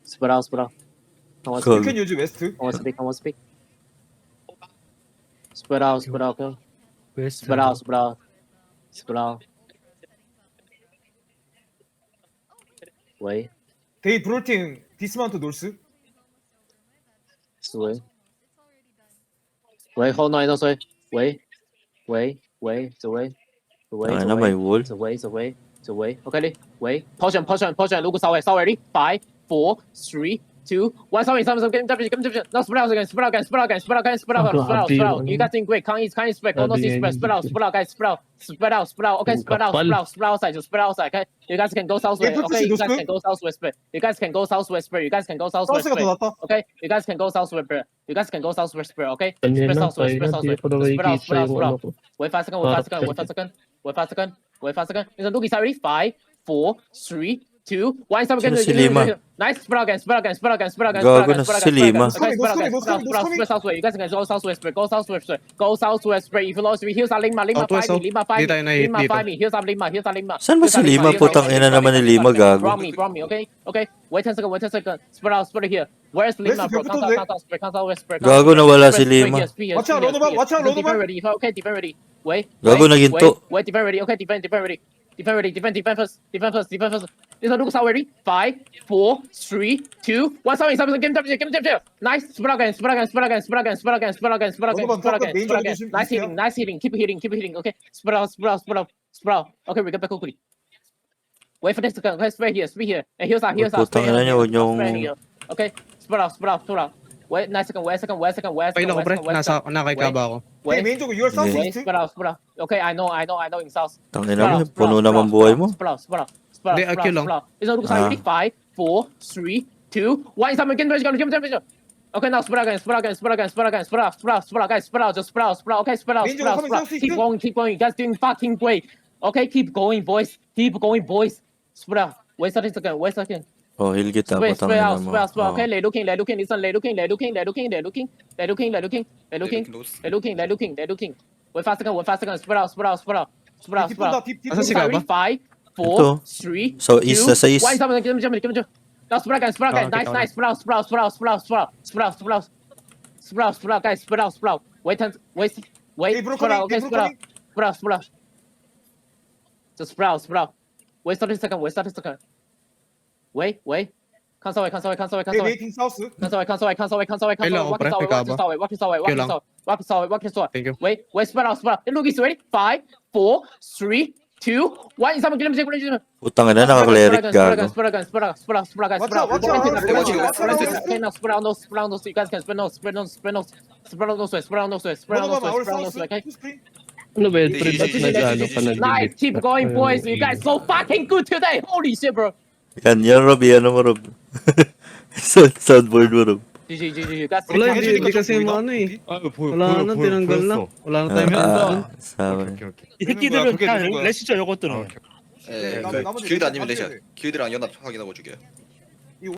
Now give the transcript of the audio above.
Spread out, spread out. Come on, Cool. speak. You can use west. Come on, speak. Come on, speak. Spread out, spread out. Okay. 웨스트. Spread out, spread out. Spread out. Wait. They prolting dismount north. Wait. Wait, hold on, no, sorry. Wait. It's away. Tangin na, may wall. It's away. Okay, wait. Potion. Look, ready. 5, 4, 3, 2, 1. Sorry. No, spread out again. Spread out. You guys doing great. Can't spread. Go no see spread. Spread out, guys. Spread out. Okay, spread outside. Just spread outside. Okay, you guys can go southwest. Okay, you guys can go southwest. You guys can go southwest. 사우스가 더 낫다. Okay, you guys can go southwest. Okay, Kanina, spread southwest. tayo na, di ko na makikita yung ano ko. Wait 5 seconds. Listen, look inside. Ready? 5, 4, 3, 2, 1. Sino si Lima? Nice. Spread again. Gago na si Lima. Okay, spread southwest. You guys can go southwest. Go southwest. If you lost, here's our Lima 5 me. Here's our Lima. Saan ba si Lima? Putang ina naman ni Lima, gago. From me. Okay. Wait 10 seconds. Spread here. Where's Lima, bro? Come south, spread. Gago na wala si Lima. Watch out, load him up. Okay, defend ready. Wait. Gago na ginto. Wait, defend ready. Okay, defend ready. Defend first. Listen, look, ready. 5, 4, 3, 2, 1. Sorry. Game time. Nice. Spread again. Nice hitting. Keep hitting. Okay. Spread out. Okay, we get back quickly. Wait for this second. Okay, spray here. And here's our. Putang ina niya, huwag niyong... Okay, spread out. Wait, nice second. Wait. Pahila ko, pre. Nakikaba ako. Hey, main joke, you are south Wait, east. spread out. Okay, I know in south. Tangina mo, puno naman buhay mo. Spread out. Hindi, akil lang. It's not ready. 5, 4, 3, 2, 1. Someone get temperature. Okay, now spread again. Guys, spread out. Just spread out. Okay, spread out. Keep going. You guys doing fucking great. Okay, keep going, boys. Spread out. Wait a second. Oh, heal kita, Spread putang ina out. mo. Okay, they're looking. Listen, they're looking. Wait 5 seconds. Spread out. Deep. Asan si Gaba? 5, 4, Ito. 3, So, east na sa east. 1. Give me. Now spread again. Nice. Spread out. Guys, spread out. Wait. Spread out. Okay, spread out. Just spread out. Wait 30 seconds. Wait. Cancel away. Hey, waiting south. Walk this way. Thank you. Wait, spread out. Look, it's ready. 5, 4, 3, 2, 1. Someone get him. Putang ina, naka-cleric, gago. Spread out. Okay, now spread out. No, you guys can spread out. Okay. Ano ba yun, pre? Ba't nag-ano ka Nice, keep going, boys. You guys so fucking good today. Holy shit, bro. Yan, Rob. Yan mo, Rob. Soundboard mo, Rob. GG. Guys, Wala, hindi kasi yung ano eh. Wala na, tinanggal na. Wala na tayo meron. Sabi. 이 새끼들은 다 레시죠, 이것들은. 길드 아니면 레시야. 길드랑 연합 확인하고 죽여요.